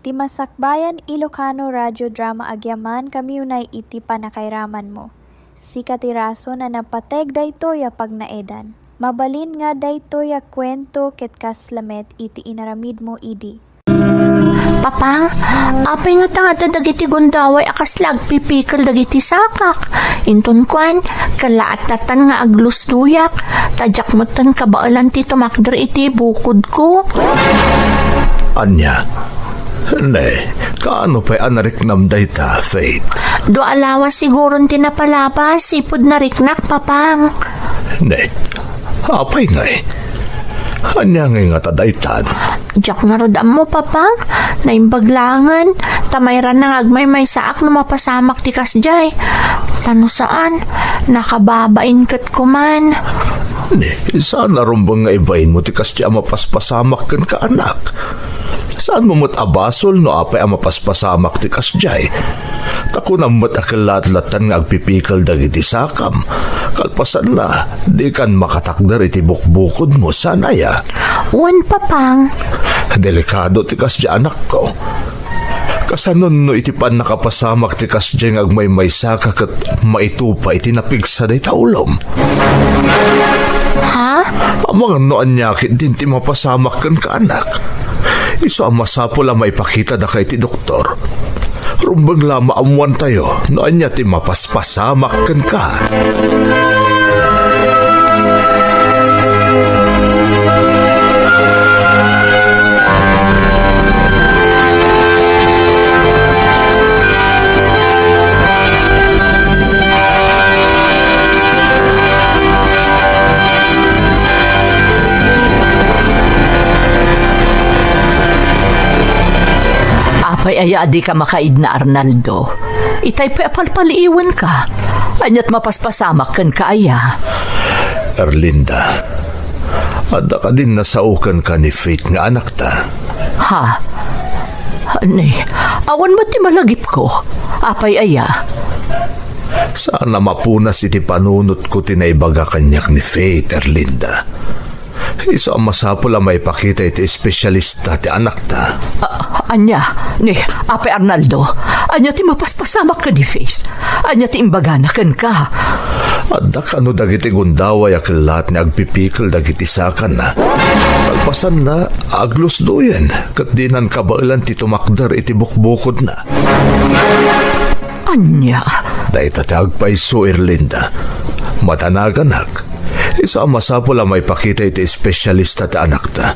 Ti Masakbayan Ilocano Radio Drama Agyaman kami unay iti panakairaman mo. Si katiraso na napateg daytoy a pagnaedan. Mabalin nga daytoy a kwento ket kaslamet iti inaramid mo idi. Papang, apay nga tangata dagiti gundaway akaslag pipikal dagiti sakak. Inton kwan, kalaatatan nga aglusduyak, tadyak motan kabaalan ti tumakder iti bukod ko. Anya, ne, kaano pa'y anariknam dayta, Faith? Do alawas siguron tinapalabas, sipod na riknak, papang. Ne, apay nga Anya nga tadaytan. Diyak nga rodam mo, papang. Naimbaglangan. Tamayran na agmay saak no mapasamak ti kasjay. Tano saan? Nakababain kat kuman. Ne, saan narumbang nga ibayin mo ti kasjay mapaspasamak kan ka anak? Saan mo mo't abasol no apay mapaspasamak ti kasjay? Tako na mo't akalat-latan nga agpipikal dagiti sakam. Kalpasan na, di kan makatakdar iti bukbukod mo, sanaya. Uwan, papang. Delikado ti kasya anak ko. Kasanon no iti pan nakapasamak ti kasya ng agmay-maysa kakat maitupa iti napigsa day taulom. Ha? Amang noan nyakit din ti mapasamak kan ka anak. Iso ang masapol ang maipakita da kay ti doktor. Rumbang lama amuan tayo, noan niya ti mapaspasamak kan ka. Apay aya di ka makaid na Arnaldo. Itay pa apalpaliiwan ka. Anyat mapaspasamak kan ka aya. Erlinda, ada ka din nasaukan ka ni Faith nga anak ta. Ha? Ani, awan ba't ti malagip ko? Apay aya. Sana mapunas iti panunot ko tinaibaga kanyak ni Faith, Erlinda. Iso ang masapol ang maipakita iti espesyalista ti anak ta. Anya, ni, Ape Arnaldo, anya ti mapaspasamak ka ni Faith. Anya ti imbaganakan ka. Adak ano dagiti gundaway akilat ni agpipikal dagiti sakan na. Pagpasan na, aglos doyen, kat dinan kabailan ti tumakdar iti bukbukod na. Anya? Dahil tatagpaiso, Erlinda. Matanaganak. Isa ang masapol ang may pakita iti espesyalista ti anak ta.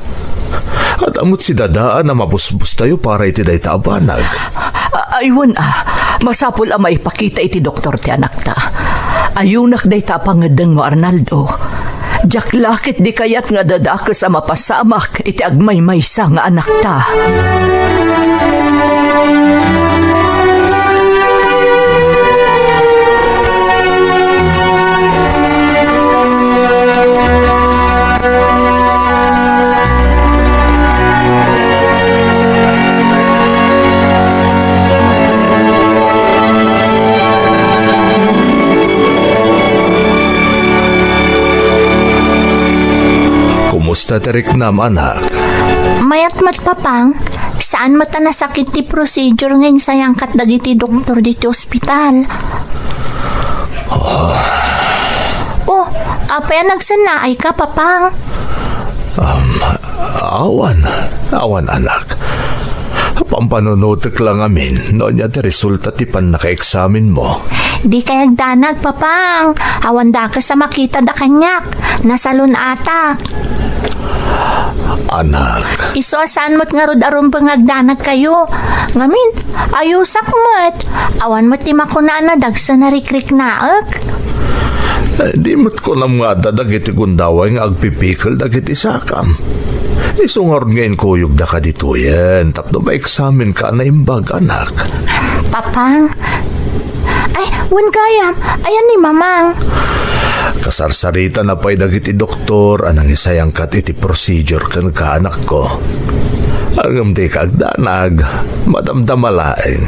At amot si dadaan na mabusbus tayo para iti day taabanag. Aywan masapol ang may pakita iti doktor ti anak ta. Ayunak day tapangadang mo Arnaldo. Diyak lakit di kayat nga dadakas ang mapasamak iti agmay-maysa nga anak ta. Kumusta tiriknam, anak? Mayat mat, papang. Saan mata nasakit ti procedure ngayon sayang kat dagiti doktor diti ospital? Oh, apay nagsanaay ka, papang? Awan, anak. Pampanunutik lang amin, noon niya ti resulta ti pan naka-examin mo. Di kayag danag, papang. Awan da ka sa makita da kanyak. Nasalun atak. Anak. Iso saan mo't nga rod aron pangagdanag kayo. Ngamin, ayusak mo't. Awan mo't ti makunana dagsa na rikrik naak. Di mo't ko nam nga dadag iti gundaway nga agpipikal dagiti sakam. Isungar ngayon kuyog da ka dito yan. Tapno ba examen ka na imbag, anak? Papang, ay, wan kaya. Ayan ni mamang. Kasarsarita na pa'y dagiti doktor anang isayang kat iti procedure kan ka, anak ko. Agam di kagdanag, madamdamalaeng.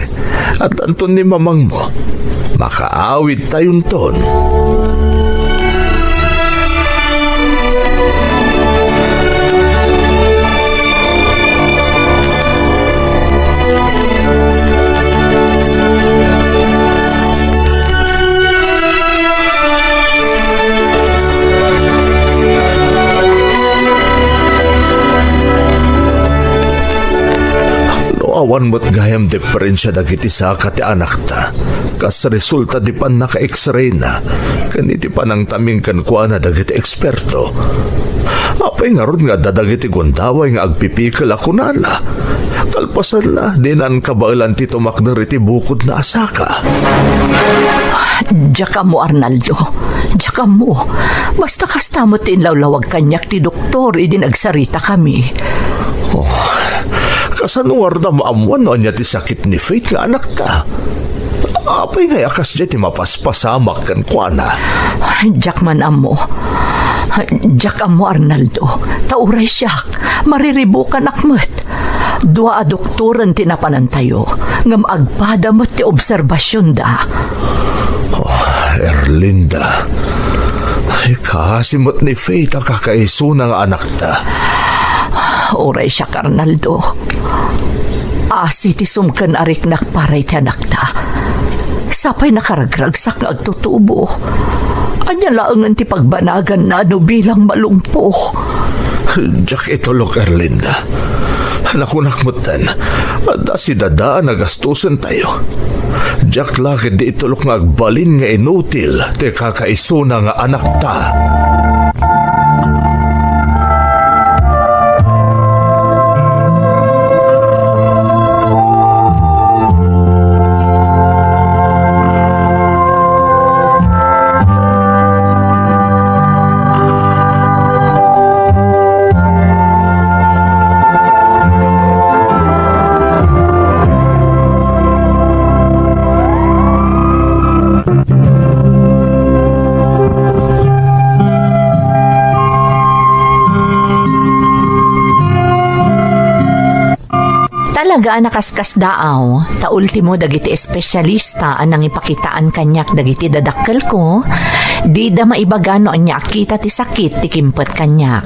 At anton ni mamang mo, makaawid tayong ton. Awan mo't gayam diferensya dagiti saka ti anak ta. Kas resulta di pa naka-x-ray na. Kaniti pa nang taming kankwa na dagiti eksperto. Apay nga ron nga dadagiti gundaway nga agpipikal ako nala. Kalpasan na, dinan kabailan ti tumakder iti bukod na asaka. Diyak mo, Arnaldo. Diyak mo. Basta kasta mo tinlawlawag kanyak ti doktor, idinagsarita kami. Kasanuar na maamuan no niya ti sakit ni Faith nga anak ta. Apay nga akas diya ti mapaspasamak kan kuana. Diyak man amo. Diyak amo, Arnaldo. Tauray siyak. Mariribukan akmet. Dua a doktoran tinapanan tayo. Ngam agpada mo ti obserbasyon da. Erlinda. Kasimot ni Faith ang kakaiso ng anak ta. Oray siya, Arnaldo. Asi ti sumkan arik nakparay ti anak ta. Sapay nakaragragsak nga agtutubo. Anya laangan ti pagbanagan na no bilang malumpo. Diyak itulog, Erlinda. Nakunakmutan. Ada si dadaan na gastusan tayo. Diyak lakit di itulog nga agbalin nga inutil ti kakaiso na nga anak ta. Talaga nakaskas daaw, ta ultimo dagiti espesyalista anang ipakitaan kanyak dagiti dadakkel ko, di da maibagano anya akita ti sakit ti kimpet kanyak.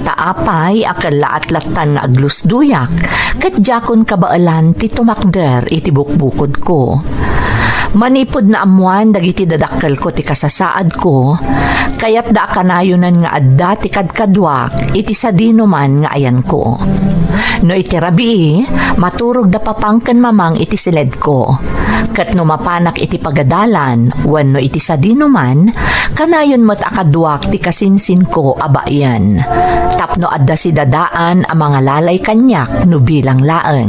Taapay akal laat-latan nga aglusduyak, ket jakon kabaalan ti tumakder iti bukbukod ko. Manipod na amuan dagiti dadakkel ko ti kasasaad ko, kayat da kanayunan nga adda ti kadkadwak iti sadino man nga ayan ko. No iti rabii, maturog da papangken mamang iti siled ko. Kat no mapanak iti pagadalan, wenno iti sadino man, kanayon mo't akadwak ti kasinsin ko abayan. Tapno adda si dadaan ang mga lalay kanyak no bilang laeng.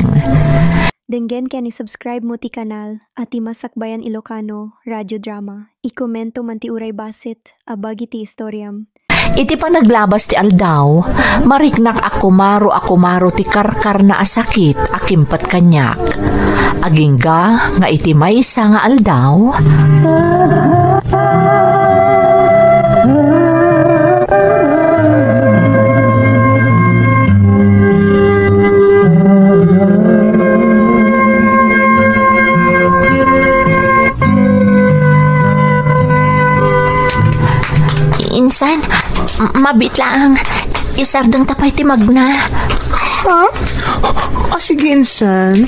Denggen ken i-subscribe mo ti kanal at ti Masakbayan Ilocano Radio Drama. I-komento man ti uray basit, abagi ti istoryam. Iti pa naglabas ti aldaw, mariknak akumaro ti karkar na asakit akimpet kanyak. Agingga nga iti maysa nga aldaw. Insan, mabit lang. Isardang tapay ti magna. Ha? O sige, insan.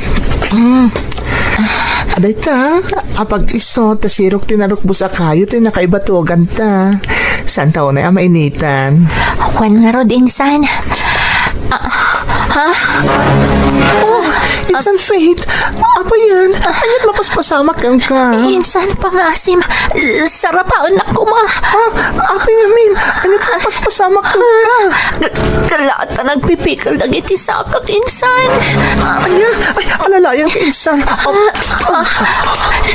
Aday ta, apag iso, tasirok tinarukbos akayo, tayo nakaibatugan ta. Saan taon na mainitan? Kwan nga rod, insan. Ha? Oh, Insan Faith, apa yan? Anyat mapaspasamak ka. Insan pangasim, sarapaon na kuma. Ha? Apa yamin? Anyat mapaspasamak ka. Kalaat pa nagpipikal dagiti sakak, insan. Anya? Ay, alalayan ka, insan.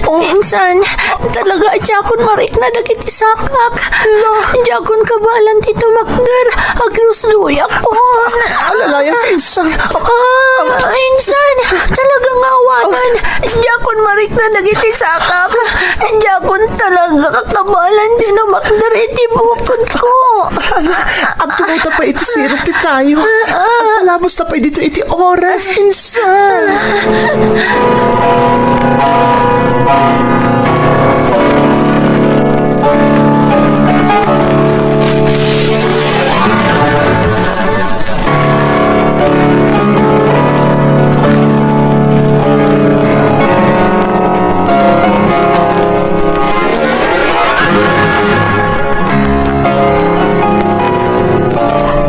Insan, talaga jakon marik na dagiti sakak. Jakon kabalan ti tumakder, aglusduyak po. Alalayan ka, insan. Insan, talagang awanan. Jakon marik na dagiti sakak. Jakon talaga kakabalan ti tumakder iti bukod ko. Ang tumuta pa iti sirok ti kayo. Ang palabos na pa dito iti oras, insan.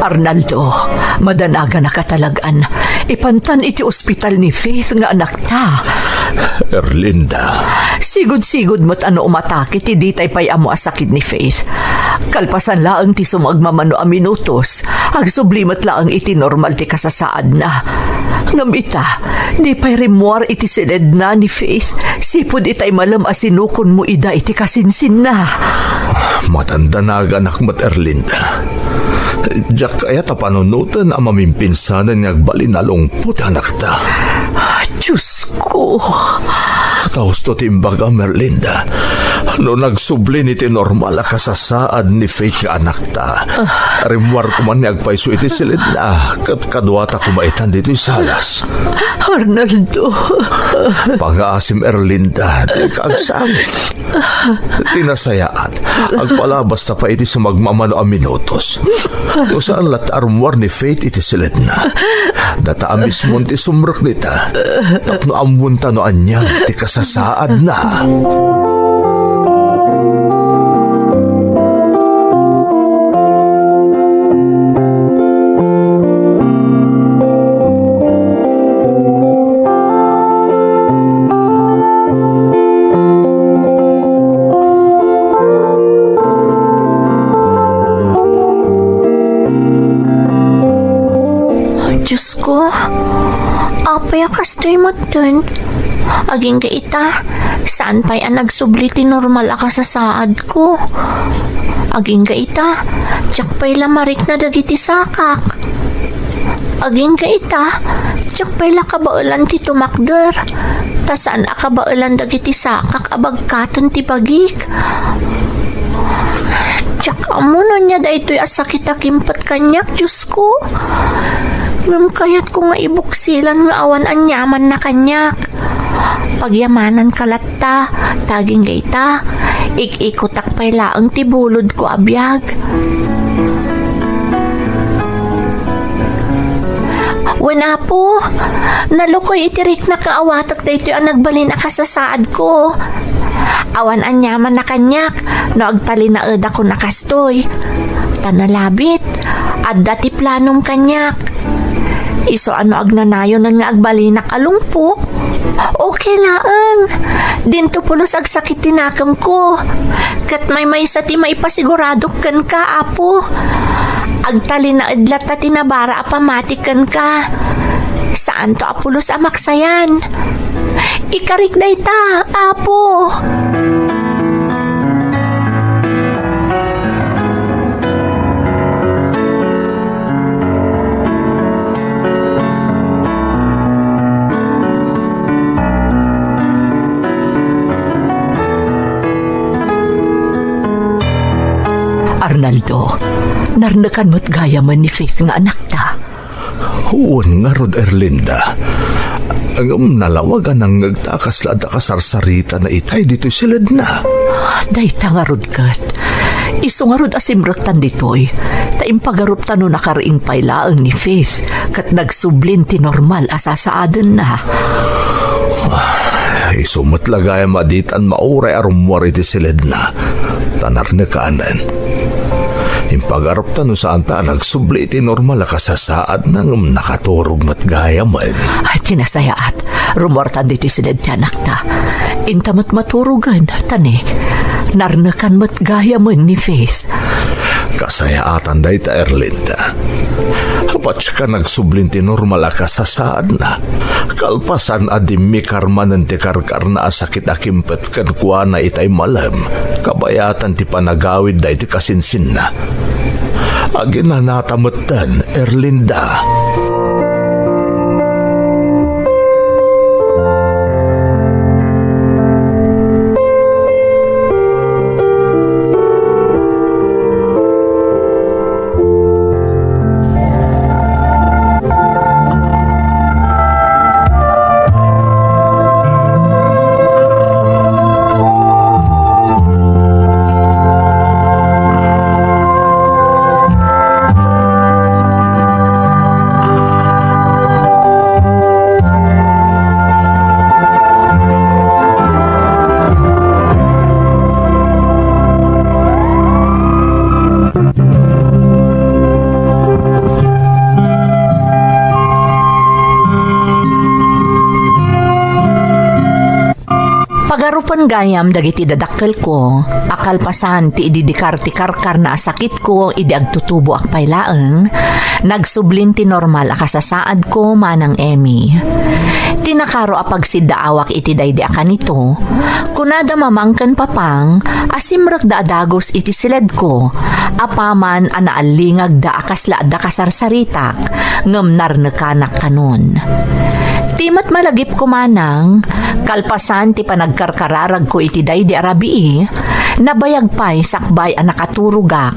Arnaldo, Madanaga na katalagan. Ipantan iti ospital ni Faith nga anak ta. Erlinda. Sigod-sigod mo't ano umatake ti ditay pay amo asakit ni Faith. Kalpasan laang ti sumagmamano a minutos. Agsublimat laang iti normal ti kasasaad na. Ngamita, di pay remuar iti silid na ni Faith. Sipod itay malam asinukon mo ida iti kasinsin na. Matanda na anak mat Erlinda. Diyak kaya ta panunutan ang mamimpinsanan ng agbalin na lungpot anak ta. Diyos ko. Taos to timbaga Merlinda. No nagsubli ni ti normal a kasasaad ni Faith nga anak ta. Rimwar ko man ni agpaiso iti silid na. Kat kadwata kumaitan dito salas. Arnaldo. Pangaasim Erlinda. Di kaagsangit. Tinasayaat. Agpalabas ta pa iti sa magmamano a minutos. Kung saan lat armwar ni Faith iti silid na. Data amis mo ti sumrok nita. Tapno amunta no anyang ti kasasaad na. Diyos ko, apay akastoy mo dun. Aging gaita, saan pa'y ang nagsubli ti normal a kasasaad ko? Aging gaita, tiyak pa'y lamarik na dagiti sakak. Aging gaita, tiyak pa'y lakabaulan ti tumakder. Ta saan akabaulan dagiti sakak abagkatan ti bagik. Tiyak amuno niya da ito'y asakit akimpat kanyak, Diyos ko. Ngam kayat ko nga ibuksilan nga awan anyaman na kanyak. Pagyamanan kalatta, taging gayta, ik-ikutak pay laang tibulod ko abiyag. Wala po, nalukoy itirik na kaawatak da ito ang nagbalin na kasasaad ko. Awan anyaman na kanyak, no agtalinaed ako nakastoy. Tanalabit, at dati planong kanyak. Iso ano agnanayon nga agbalinak alungpo. Okay laang. Dinto pulos agsakit tinakam ko. Kat may sa ti maipasiguradok kan ka, apo. Agtali na idlat at tinabara apamatikan ka. Saan to apulos amaksayan? Ikarik na ita, apo. Arnaldo, narnakan mo't gaya man ni Faith nga anak ta. Huwag nga rod Erlinda. Ang nalawagan ang nagtakas lada kasarsarita na itay dito silid na. Dayta nga rod kat. Iso nga rod asimraktan ditoy. Taimpagarup tano nakariing pailaang ni Faith kat nagsublin ti normal asasaadan na. Isumot lagay maditan mauray arumwari ti silid na. Tanar na kaanan. Impagarap ta no saan ta nagsubli iti normal a kasasaad nang nakaturog matgaya man. Ay tinasayaat, rumortan dito silid ti anak ta. Intamat maturugan, tani, narnakan matgaya man ni Faith. Kasayaatan day ta Erlinda. Hapat ka nagsublin ti normal a kasasaad na. Kalpasan adimi karmanan ti karkar na asakit akimpet kan kuwa na itay malam. Kabayatan ti panagawid day ti kasinsin na. Agin na natamutan, Erlinda. Garupan gayam dagiti dadakkel ko, akalpasan ti ididikar ti karkar na sakit ko idi agtutubo ak paylaeng, nagsublin ti normal akasasaad ko manang Emmy. Tinakaro apag sidaawak iti daydi akanito, kunada mamangken papang, asimrek da adagos iti siled ko, apaman anaalingag da akasla da kasarsaritak, ngem narnekanak kanon. Timat malagip ko manang, kalpasan ti panagkarkararag ko iti daydi arabii, nabayag pa'y sakbay ang nakaturugak,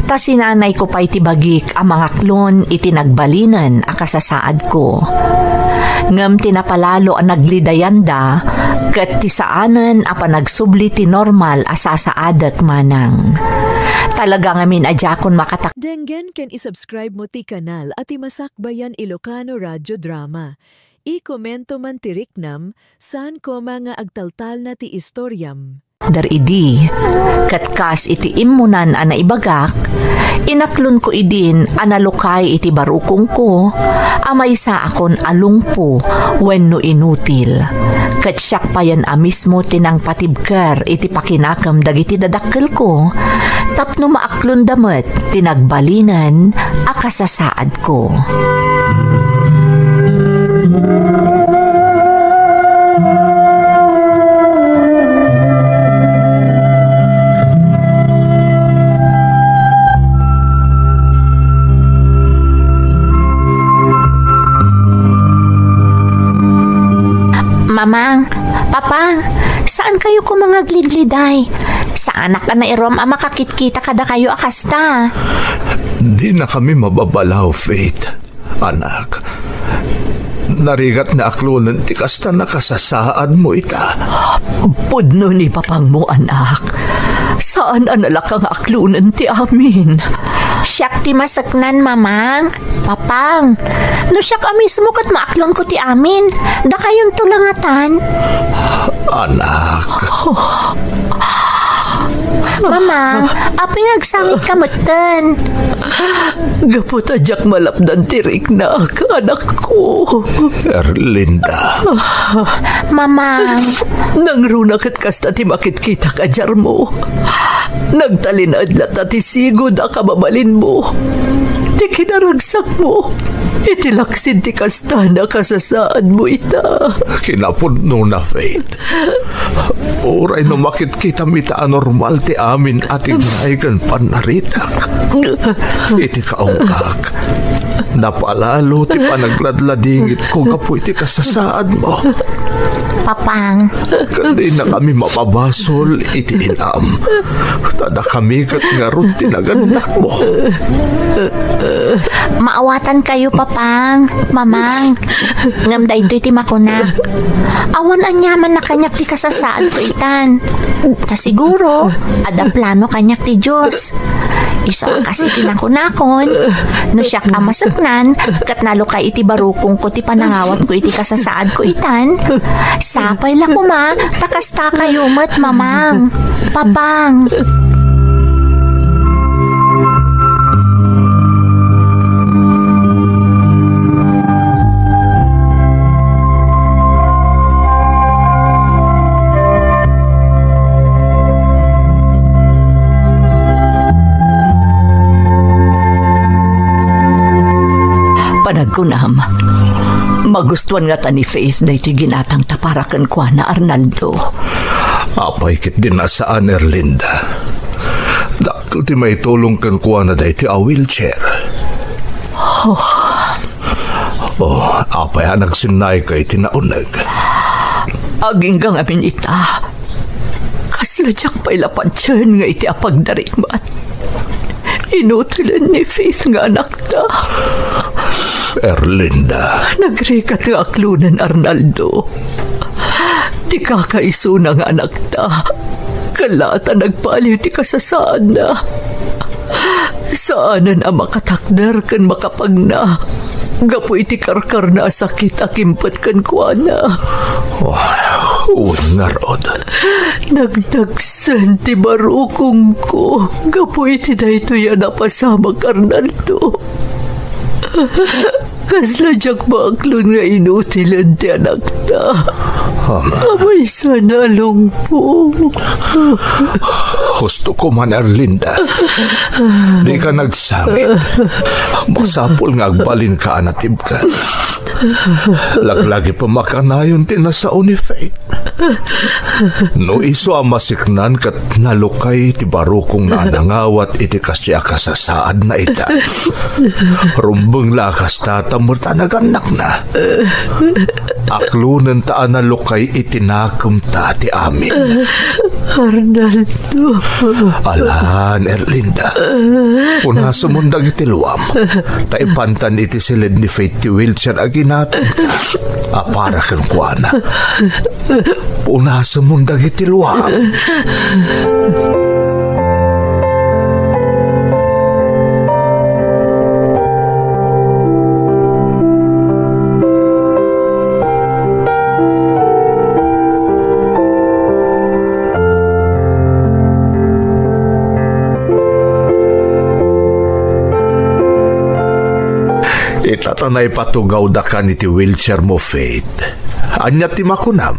ta sinanay ko pa'y tibagik ang mga klon iti nagbalinan akasasaad ko. Ngam tinapalalo ang naglidayanda, kat ti saanan a panagsubli ti normal asasaadak manang. Talaga ngamin adjakon makatak. Denggen ken isubscribe mo ti kanal at imasakbayan Ilocano Radio Drama. I-komento man ti riknam, saan ko mga agtaltal na ti istoryam. Daridi, katkas iti imunan ana ibagak, inaklon ko idin analukay iti barukong ko, amay sa akon alungpo wenno inutil. Kat siyak pa yan mismo tinang patibker iti pakinakam dagiti dadakkel ko, tapno maaklon damet tinagbalinan akasasaad ko. Mamang, Papang, saan kayo ko mga glidliday? Sa anak ka na irom makakit-kita kada kayo akasta. Di na kami mababalaw, Faith. Anak, narigat na aklunan ti kasta nakasasaad mo ita. Pudno ni papang mo, anak. Saan analak ang aklunan ti amin? Siyak ti masaknan, Mamang. Papang, no siyak mismo kat maaklon ko ti amin. Da kayon tulangatan. Anak. Mamang, apay nagsangit ka matan. Gapot adyak malapdan tirik na anak ko. Erlinda. Mamang. Nangrunakat kasta ti makit-kita kajar mo. Nagtalinadlat na ti sigod a kababalin mo. Ti kinaragsak mo. Itilaksin ti kasta na kasasaad mo ita. Kinapudno na, Faith. Oray no makit-kita mita anormal ti amin ating naigan panaritak. Iti kaungkak. Napalalo ti panagladladingit ko kapoy ti kasasaad mo. Papang. Kandi na kami mapabasol iti inam. Tada kami kat ngarot tinaganak mo. Maawatan kayo, Papang. Mamang. Ngam daytoy ti makuna. Awan anyaman na kanyak ti kasasaad ko itan. Ta siguro, ada plano kanyak ti Diyos. Isa kasi tinakunakon. No siya ka masaknan, kat nalukay iti barukong ko ti panangawat ko iti kasasaad ko itan. Sapay la kuma, takasta kayo mat, Mamang. Papang. Panagkunam, magustuhan nga ta ni Faith na ito'y ginatang taparakan kwa na Arnaldo. Apay kit din na saan, Erlinda. Dakil ti may tulong kan kwa na dahi ti a wheelchair. Apay nagsinay kay tinaunag. Aging gang amin ita. Kasladyak pa'y lapansyan nga iti apagdarikmat. Inutilan ni Faith nga anak ta. Erlinda. Nagrikat nga aklunan, Arnaldo. Di kakaiso na nga anak ta. Kalata nagpaliw ti kasasaan na. Saanan ang makatakder kan makapagna. Gapoy ti karkar na sakit akimpat kan kuana. Narod. Nagdagsan ti barukong ko. Gapoy ti dayto yan napasamag, Arnaldo. Kasla jak baaklon nga inutilan ti anak ta. Abay sana lungpo. Gusto ko man, Erlinda. Di ka nagsangit. Masapol nga agbalin ka, anatib ka. Laglagi pa makanayon tinasaon ni Faith. No iso ang masiknan kat nalukay ti barukong nanangawat iti kasya kasasaad na ita. Rumbeng lakas tatamur tanaganak na. Aklunan taan nalukay itinakum ta ti amin. Arnaldo. Alan, Erlinda. Una sumundag iti luwam. Taipantan iti silid ni Faith ti wheelchair aginatong ta. Para kang kuana. Una sumundag iti luwam. Itatanay patugaw da ka ni ti wheelchair mo, Faith. Anya ti makunam?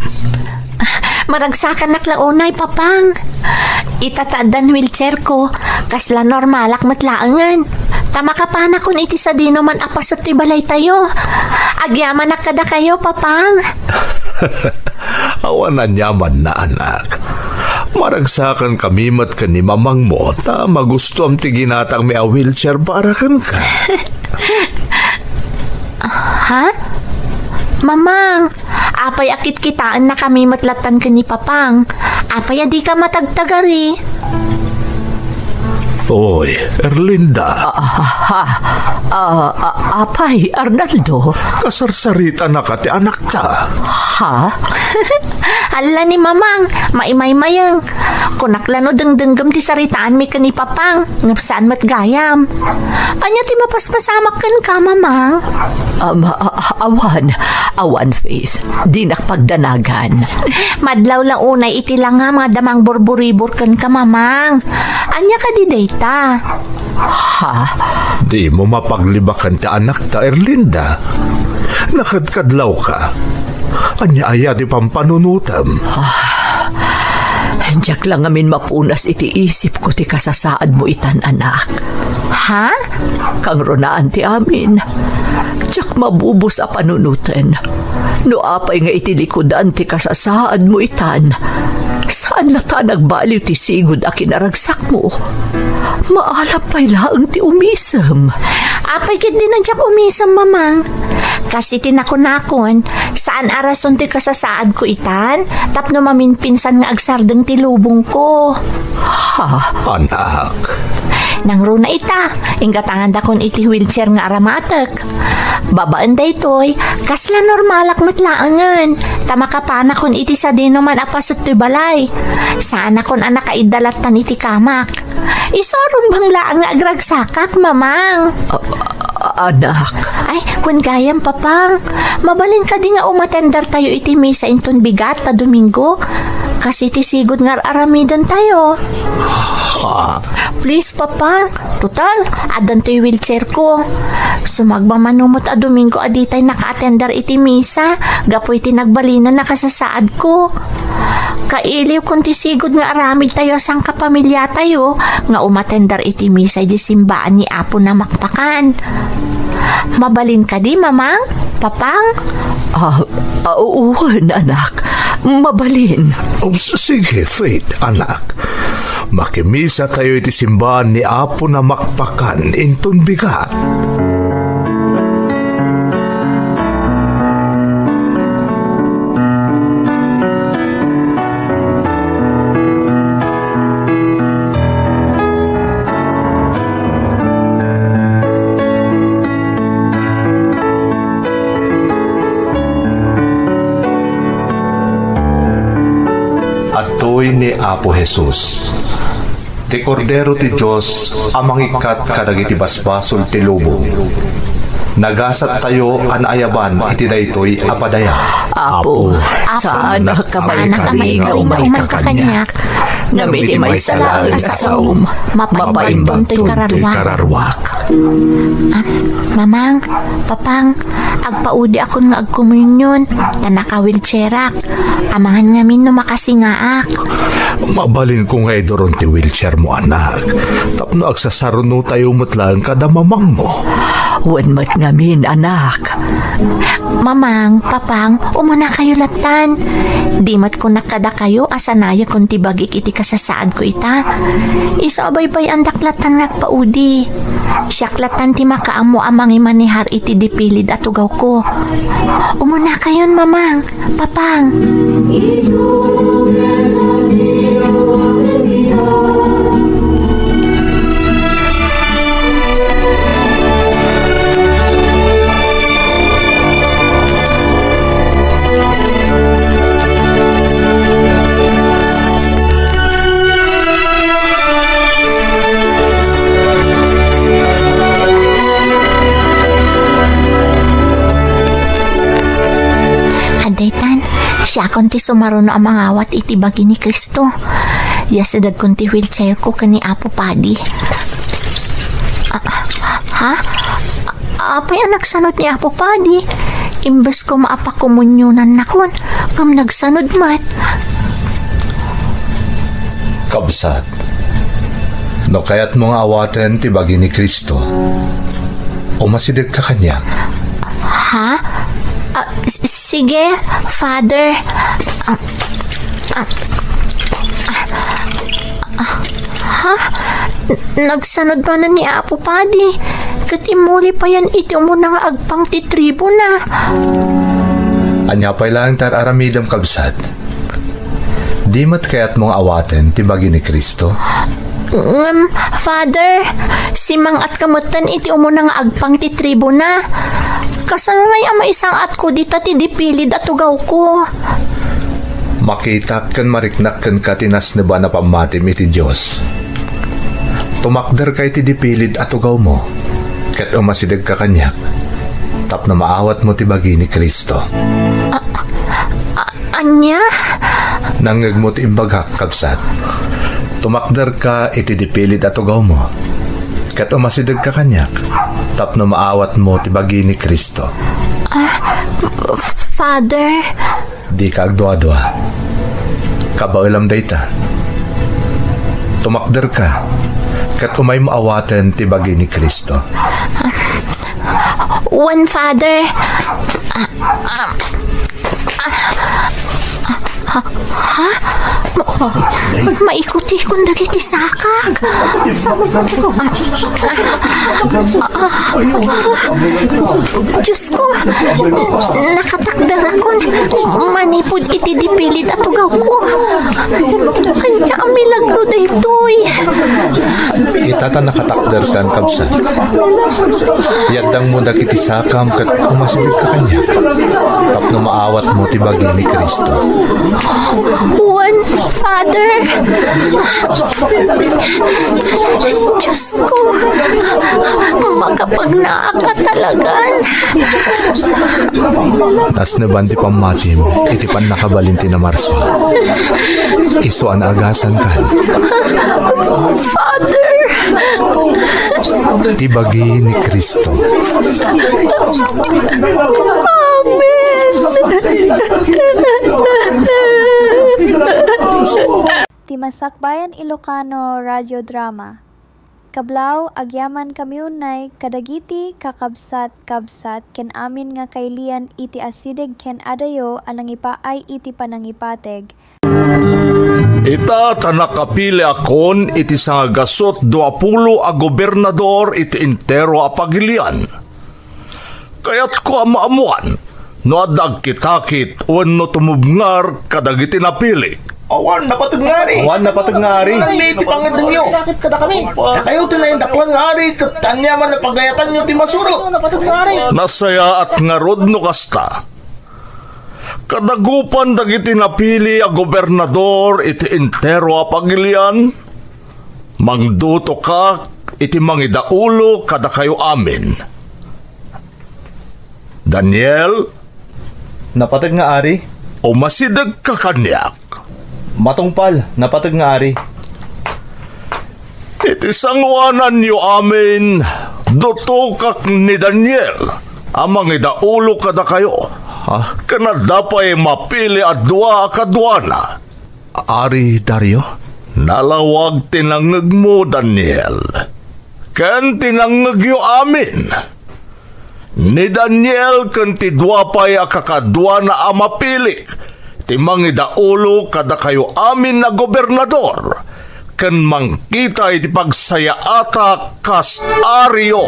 Maragsakan naklaunay, papang. Itataadan wheelchair ko, kasla normalak matlaangan. Tamakapana kun iti sa dino man apasot ti balay tayo. Agyaman nakada kayo, papang. Awanan yaman na, anak. Maragsakan kami mat ka ni mamang mo, ta magusto am ti ginatang may a wheelchair para kan ka. Ha? Mamang, apay akit kitaan na kami matlatan ka ni papang. Apay di ka matagtagari. Oy, Erlinda. Apay, Arnaldo. Kasarsarita na ka ti anak ta. Ha? Ala ni mamang, maimay-mayang. Kunaklano dengdenggam ti saritaan mi ka ni papang. Ngapsaan matgayam. Anya ti mapaspasamak kan ka, mamang? Awan, Faith. Di nakpagdanagan. Madlaw lang unay iti lang nga mga damang borboribor kan ka, mamang. Anya ka di data. Ha? Di mo mapaglibakan ti anak ta, Erlinda. Nakadkadlaw ka. Anya aya di pampanunutam. Diyak lang amin mapunas iti isip ko ti kasasaad mo itan, anak. Ha? Kang ronaan ti amin. Diyak mabubos a panunutan. No apay nga iti likodan ti kasasaad mo itan. Saan na ta nagbaliw ti sigod a kinaragsak mo? Maalam pa'y laang ti umisam. Apay kit din na diyak umisam, mamang. Kasi tinakunakon, saan arason ti kasasaad ko itan? Tapno maminpinsan nga agsardeng ti lubong ko. Ha? Anak. Nang runa ita, inggatangan da kon iti wheelchair nga aramatek. Babaan da itoy, kasla normalak matlaangan. Tamakapana kon iti sa dino man apasot ti balay. Saan kon anak kaidalat tan iti kamak. Isorum bang laang nga agragsakak, mamang? Anak. Ay, kun gayam, papang. Mabalin ka di nga umatendar tayo iti misa inton bigat ta Domingo. Kasi ti sigod nga aramidan tayo. Please, papang. Total, adan to'y wheelchair ko. Sumagmamanumot a Domingo aditay naka-attendar iti misa. Gapoy ti nagbalinan na kasasaad ko. Kailiw kung ti sigod nga aramid tayo sang kapamilya tayo nga umatendar iti misa di simbaan ni Apo na makpakan. Mabalin ka di, mamang? Papang? Oo, anak. Mabalin. Sige, Faith, anak. Makimisa tayo iti simbahan ni Apo na makpakan inton bigat. Atoy ni Apo Jesus. Ti Kordero ti Diyos amang ikat kadagiti basbasol ti lubong. Nagasat tayo an ayaban iti daytoy apadaya. Apo, saan ka may nga umay kakanyak? Ngamit may salang sa saum, mapaimbang to'y kararwak. Mamang, papang, agpaudi akon nga agkomunyon, tanaka-wheelchairak. Amangan ngamin no makasingaak. Mabalin ko nga doron ti wheelchair mo, anak. Tapno agsasaruno tayo matlaan kada mamang mo. Wan mat ngamin, anak. Mamang, papang, umuna kayo latan. Di mat ko nakada kayo, asanaya kung tibagik iti kasasaad ko ita. Isaabay-bay ang daklatan ngagpaudi. Siyaklatan ti makaamo amang imanihar iti dipilid at ugaw ko. Umuna kayon, mamang, papang. Siya konti sumaruno ang mga awat iti bagi ni Kristo. Yasadag konti wheelchair ko kani Apo Padi. Ha? Apay ang nagsanod ni Apo Padi? Imbes ko maapakomunyonan na kon, kung nagsanod mat. Kabsat, no kaya't mga awaten ti bagi ni Kristo, o masidag ka kanya. Ha? Sige, Father. Ha? Nagsanod ba na ni Apo Padi? Katimuli pa yan iti mo na nga agpang titribo na. Anya pa'y lang tar aramidam, kabsat. Di mat kaya't mong awaten ti bagi ni Kristo. Father, si Mang at kamutan iti umuna nga agpang titribo na. Kasangay ang maisang at ko dita ti dipilid at ugaw ko. Makita kan mariknak kan katinas na ba na pamatim iti Diyos. Tumakder kay ti dipilid at ugaw mo. Kat umasidag ka kanyak. Tap na maawat mo ti bagi ni Kristo. Anya? Nangag mo ti imbagak, kabsat. Tumakder ka iti dipilid at ugaw mo. Kat umasidag ka kanyak. Tap na maawat mo ti bagi ni Kristo. Father? Di ka agdwa-dwa. Kabaulam dayta. Tumakder ka. Kat umay maawaten ti bagi ni Kristo. One, Father. Ha? Maikuti kung dagiti sakag. Diyos ko, nakatakdang akon. Manipod iti dipilid at ugaw ko. Kanya ang milagro na ito'y. Itata nakatakder kan, kabsat. Yadang mo dagiti sakam kat umasigid ka kanya. Tap na maawat mo ti bagi ni Kristo. One, Father. Diyos ko, makapagnaak ka talagan. Tas na bandi pamatim, iti pan nakabalinti na Marso. Iso ang agasan ka. Father. Ti bagi ni Kristo. Amen. Timasakbayan Ilocano Radio Drama. Kablaw agyaman kami unay kadagiti kakabsat-kabsat ken amin nga kailian iti asideg ken adayo anang ipaay iti panangipateg. Ita tanakapili akon iti sangagasot 20 a gobernador iti entero a pagilian. Kayat ko amaamuan no adag kitakit wenno tumubngar kadagiti napili. Awan napatagngari. Alam mi iti pangedeng nyo. Bakit kada kami? Kayo tinayin daklang ngari. Katanya man napagayatan nyo ti masuro. Napatagngari. Nasaya at ngarod no kasta. Kadagupan dagiti napili a gobernador iti entero a pagilian. Mangduto ka iti mangidaulo kada kayo amin. Daniel, napatagngari. o masidag ka kanyak. Matungpal, napatag nga ari. Iti sangwanan niyo amin, dutukak ni Daniel, amang idaulo kada kayo. Kanadapay mapili at dua kadwana. Ari Dario? Nalawag tinangag mo, Daniel. Ken tinangag yu amin. Ni Daniel ken ti duapay akakadwana a mapilik. Timang idaulo kada kayo amin na gobernador. Ken mangkita iti pagsaya ata kas Ario.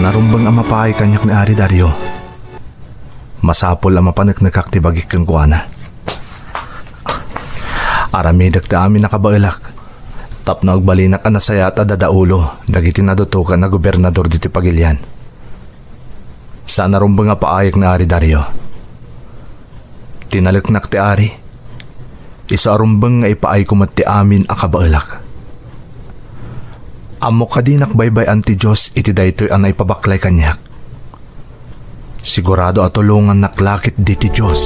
Narumbang ang mapahay kanyak ni Ari Dario. Masapol ang mapanagnagak ti bagik kang kuwana. Aramidak ta amin nakabailak. Tap na agbalinak ang nasayat at dadaulo, dagiti nadutukan na gobernador diti Pagilian. Sa narumbang nga paayak ni Ari Dario. Tinalaknak ti Ari. Isa arumbang nga ipaay kumat ti amin akabailak. Amo kadinak baybay anti Diyos iti daytoy anay pabaklay kanyak. Sigurado at tulungan naklakit di ti Diyos.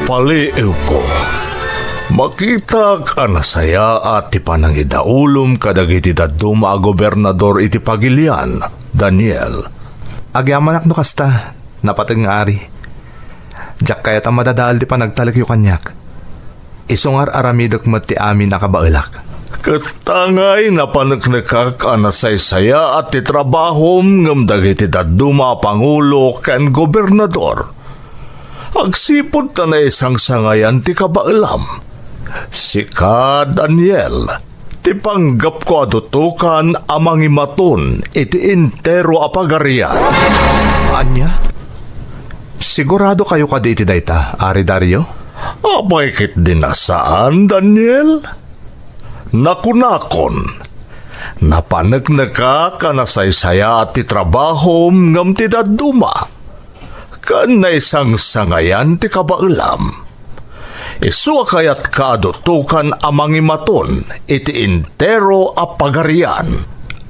Paliw ko. Makita ka na saya at ti panang idaulom kadagiti daduma a gobernador iti Pagilian, Daniel. Agyamanak no kasta, napatag nga Ari. Diyak kaya ta madadaal ti panagtalik yu kanyak. Isungar aramidok mat ti amin nakabailak. Katangay na panagnakak anasay saya at ti trabahom ngam dagiti daduma pangulo ken gobernador. Agsipod ta na isang sangayan ti kabailam. Sika Daniel, ti panggap ko adutukan amang imaton iti intero apagarian. Anya? Sigurado kayo ka di iti dayta, Ari Dario? Abay kit dinasaan, Daniel? Nakunakon. Napanagnaka ka na saysaya at ti trabahom ngam ti daduma. Kan na isang sangayan ti kabailam. Isu kayat kaadutukan amang imaton iti intero a pagarian.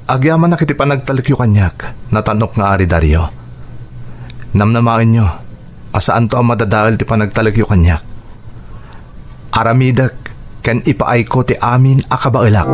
Agyaman na kiti panagtalik yu kanyak, natanok nga Ari Dario. Namnamain nyo, asaan to ang madadaal ti panagtalik yu kanyak. Aramidak, ken ipaay ko ti amin a kabailak.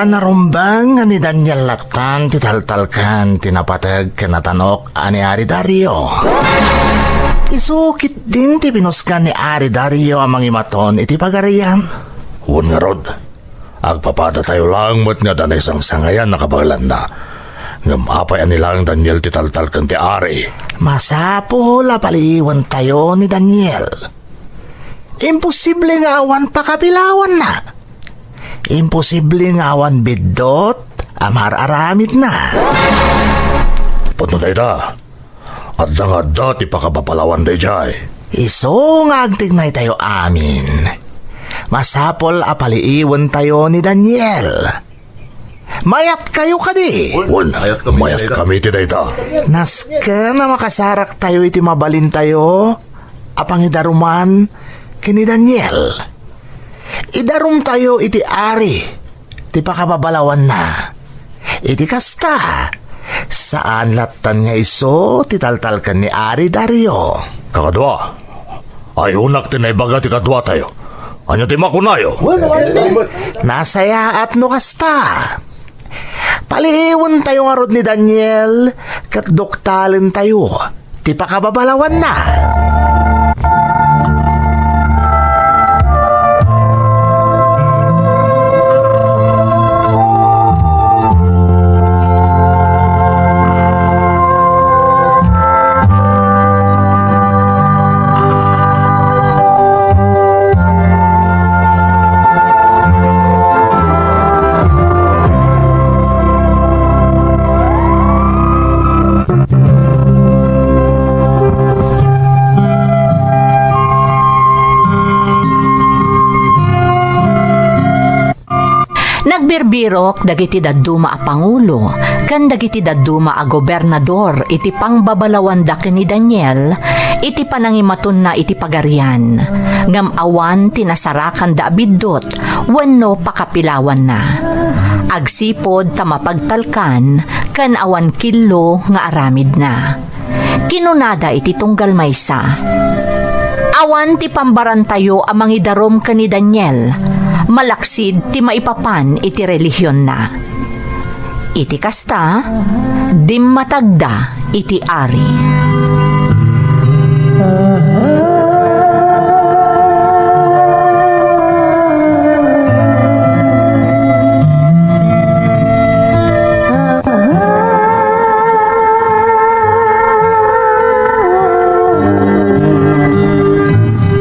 Narumbang ni Daniel Latan titaltalkan tinapatag kanatanok ani Ari Dario. Isukit din ti pinuskan ni Ari Dario amang imaton iti pagarian. Huwag nga Rod, agpapada tayo lang mo't nga danay sang sangayan nakabagalan na. Ngamapay anilang Daniel titaltalkan ti Ari. Masapol paliwan tayo ni Daniel. Imposible nga awan pakapilawan na. Imposible nga awan bidot, amar-aramid na. Puto tayo ta, at nga dati pakapapalawan tayo jay. Iso nga agtignay tayo amin. Masapol apaliiwan tayo ni Daniel. Mayat kayo kadi. Mayat kami ti tayo ta. Naska na makasarak tayo iti mabalin tayo, apang idaruman kini Daniel. Idarum tayo iti Ari, ti pakababalawan na. Iti kasta, saan latan nga iso titaltalkan ni Ari Dario. Kakadwa, ay unak tinaybaga ti kadwa tayo. Anyo ti makunayo? Nasaya at no kasta. Paliiwan tayo nga rod ni Daniel, kat doktalen tayo, ti pakababalawan na. Nagbirbirok dagiti dadduma a pangulo ken dagiti dadduma a gobernador iti pangbabalawan da ken ni Daniel iti panangimaton na iti pagarian ngam awan tinasarakan da abiddot wenno pakapilawan na agsipod ta mapagtalkan ken awan killo nga aramid na kinunada iti tunggal maysa awan ti pambarantayo a mangidarom ken ni Daniel malaksid ti maipapan iti relihiyon na. Iti kasta, dimmatagda iti ari.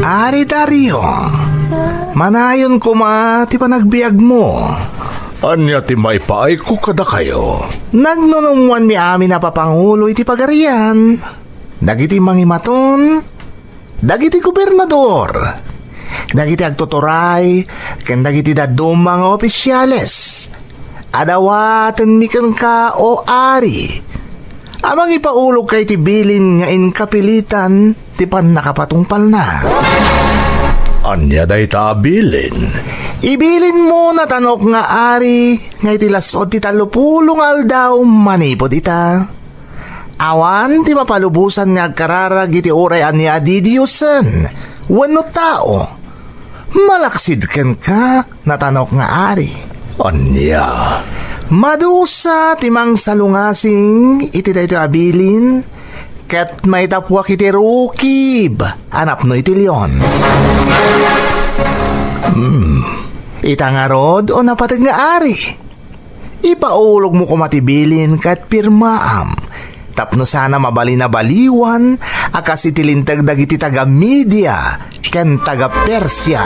Ari Dario, manayon ko ti panagbiag mo. Anya ti maipaay ko kada kayo. Nagnunumuan mi amin na papangulo iti pagarian. Dagiti mangimaton, dagiti gobernador, dagiti agtuturay, ken dagiti daddum mga opisyales. Adawaten mi ken ka o ari. Amang ipaulog kay ti bilin nga inkapilitan ti pan nakapatungpal na. Anya day tabilin. Ibilin mo na tanok nga ari, nga itilasod ti 30 aldaw manipod ita. Awan ti mapalubusan nga agkararag iti oray anya didiyusen, wenno tao. Malaksid ken ka na tanok nga ari. Anya? Madusa ti mang salungasing iti dayto abilin, ket may tapwak iti rukib, anap no iti leon. Itangarod o napatag nga ari. Ipaulog mo kumatibilin kat pirmaam. Tapno sana mabali na baliwan akas itilintag dagiti taga Media ken taga Persia.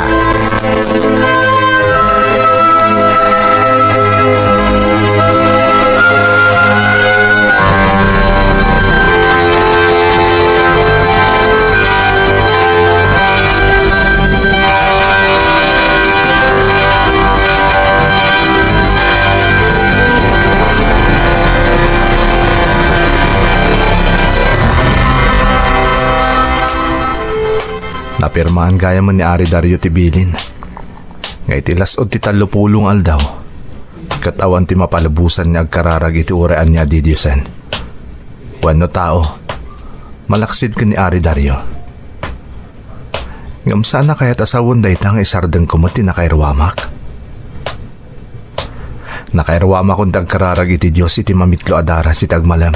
Napirmaan gaya man ni Ari Dario tibilin. Ngay tilasod ti 30 aldaw. Katawan ti mapalabusan niya agkararag iti uraan niya didiyusen. Wano tao, malaksid ka ni Ari Dario. Ngam sana kaya't asawon day tang isardeng kumot ti nakairwamak. Nakairwamak kung tagkararag iti Diyos iti mamitlo adara si tagmalam.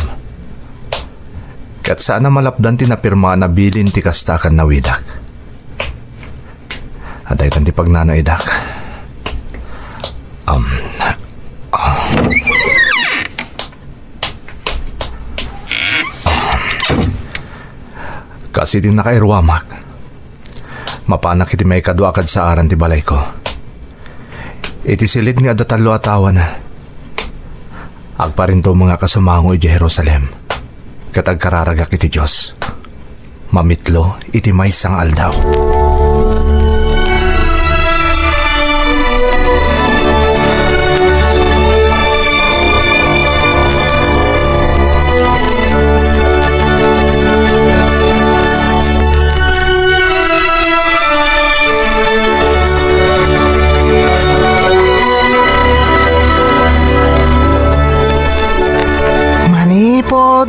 Kat sana malapdan ti napirma na bilin ti kastakan na widak. Aday tan ti pagnanaidak. Kasi din nakairwamak. Mapanak iti may kaduakad sa aran ti balay ko. Iti silid nga datalo atawan na. Agparin to mga kasumango iti Jerusalem. Katag kararagak iti Diyos. Mamitlo iti may sang aldaw.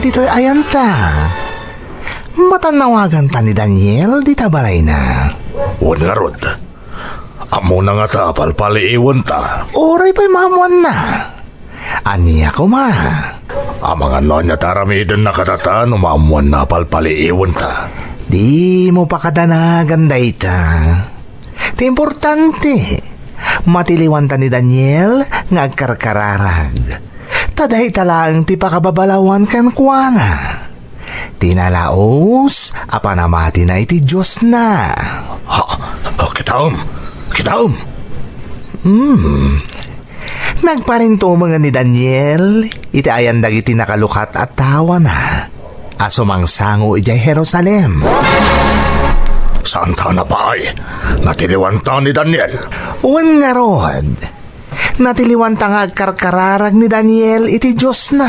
Dito'y ayanta. Matanawagan ta ni Daniel di tabalay na. Wan nga rod. Amo na nga ta palpaliiwan ta. Oray pa'y mahamuan na. Aniya ko ma. Ang mga nonya taramidan na katatan umamuan na palpaliiwan ta. Di mo pa kadanagan dayta. Ti importante, matiliwan ta ni Daniel nga agkarkararag. Taday talaang ti pakababalawan kan kuana. Tinalaos, apanamati na iti Diyos na. Kitaom. Nagparinto mga ni Daniel, iti ayan dagiti nakalukat at tawa na. Asumangsango ijay Jerusalem. Saan ta na pa ay? Natiliwan ta ni Daniel. Uwan nga rod. Natiliwan ta nga agkarkararag ni Daniel iti Diyos na.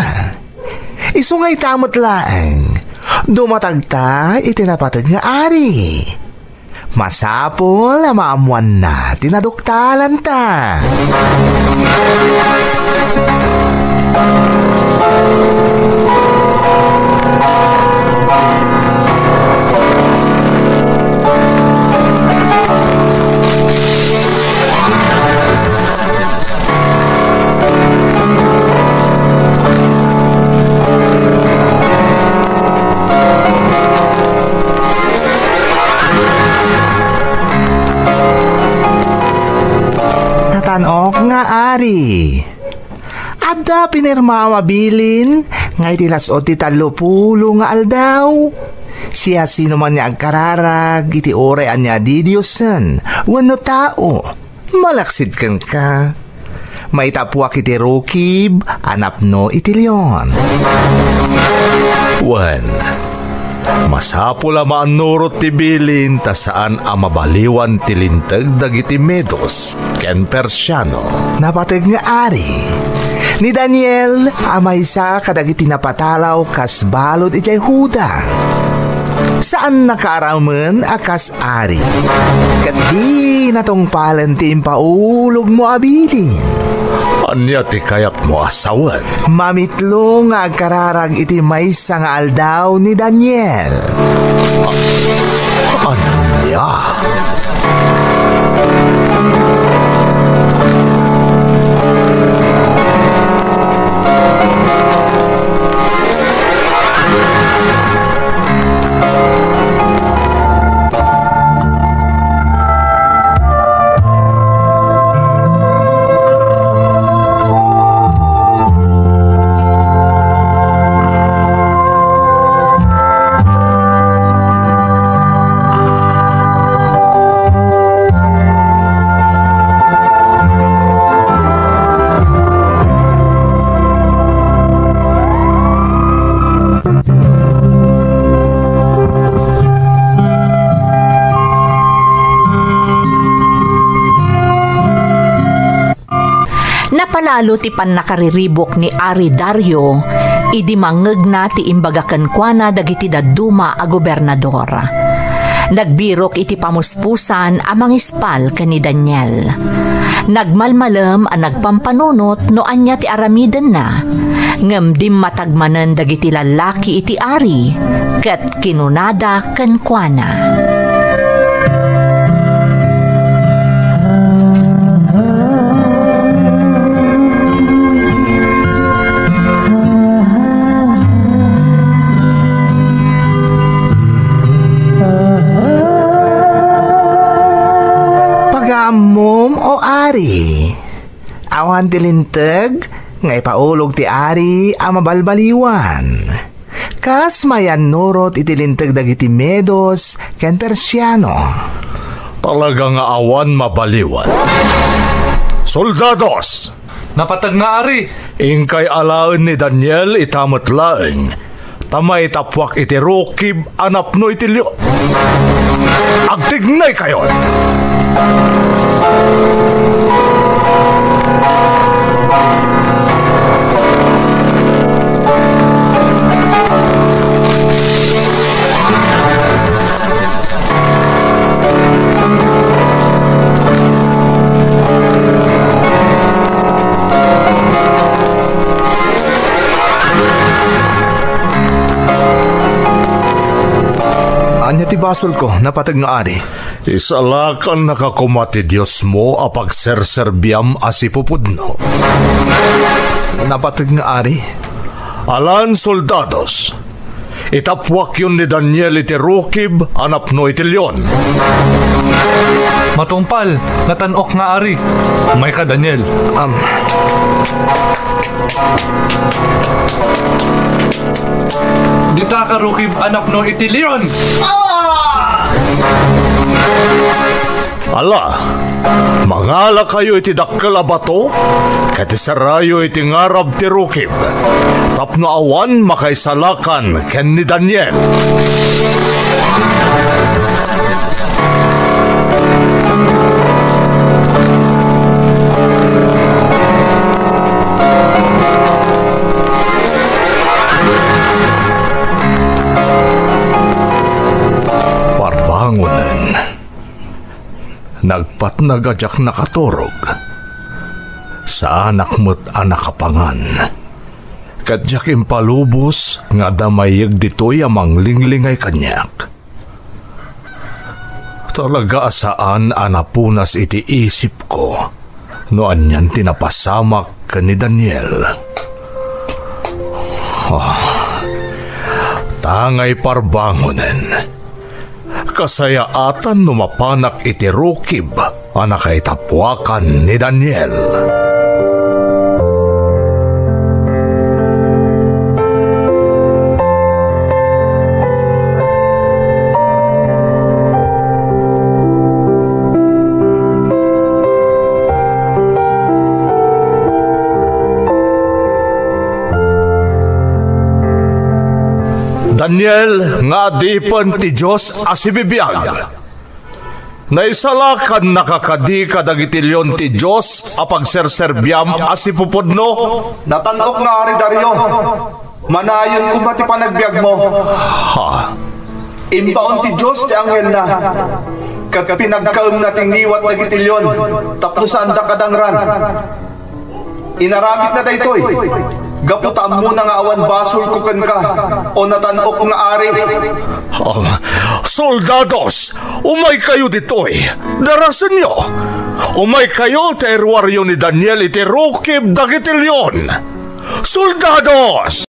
Isungay tamot laeng. Dumatagta iti napatag nga ari. Masapol na maamuan na tinaduktalan ta. Tanok nga ari. Adda pinirma mabilin nga itilas o ti 30 nga aldaw. Siya sino man niya agkararag iti oray anya didiosan. Wano tao. Malaksid kan ka. Maitapwak iti rukib. Anapno iti leon. Wan. Masapul amaan nurot ti bilin ta saan amabaliwan ti lintag dagiti Medos ken Persiano. Napateg nga ari. Ni Daniel amaysa kadagiti napatalaw kas balod ijay Huda. Saan nakaaraman akas ari? Kat di natong palan ti impaulog mo abilin. Anya ti kayak mo asawan? Mamitlo nga agkararag iti maysa nga aldaw ni Daniel. Anya? Napalalo ti pannakariribok ni Ari Dario, idi mangeg na ti imbagaken kuana dagiti dadduma a gobernador. Nagbirok iti pamuspusan a mangispal ken ni Daniel. Nagmalmalem a nagpampanunot no anya ti aramiden na. Ngem dim matagmanen dagiti lalaki iti ari ket kinunada ken kuana. Mom o ari, awan tilintag, nga ipaulog ti ari a mabalbaliwan. Kas mayan nurot itilintag dagiti Medos ken Persiano. Talaga nga awan mabaliwan. Soldados! Napatag nga ari. Ingkay alaen ni Daniel itamot laeng. Tamay tapwak iti rukib anapno iti leon. Agtignay kayo! Anya ti basol ko, napatag nga ari. Isalakan nakakumati Diyos mo apag serserbiam asipupudno. Napatig nga ari. Alan soldados, itapwak yun ni Daniel iti Rukib, anapno iti Leon. Matungpal, natanok nga ari. May ka Daniel. Dita ka Rukib, anapno iti Leon. Ala, mangala kayo iti dakkel a bato, kati sarayo iti ngarab ti Rukib. Tapno awan makaisalakan ken ni Daniel. Parbangonen. Nagpatnagadyak nakaturog. Sa anak mo't anak kapangan. Kadyak impalubos nga damayag dito'y amang linglingay kanyak. Talaga saan anapunas iti isip ko noan yan tinapasamak ka ni Daniel. Tangay parbangonen. Kasayaatan numapanak iti Rukib, anak ay tapwakan ni Daniel. Daniel, nga dipan ti Diyos asibibiyag. Naisalakan nakakadi kadagiti Leon ti Diyos apag serserbiam asipupudno. Natanok nga ari Dario, manayon ko ba ti panagbiag mo? Imbaon ti Diyos ti anghel na, kag pinagkaum na tingiwat dagiti Leon, tapno saan da kadangran. Inaramit na daytoy. Gaputaan mo na nga awan basol ko kan ka o natanok nga ari. Soldados, umay kayo ditoy. Darasan nyo. Umay kayo terwaryo ni Daniel iti Rukib dagiti Leon. Soldados!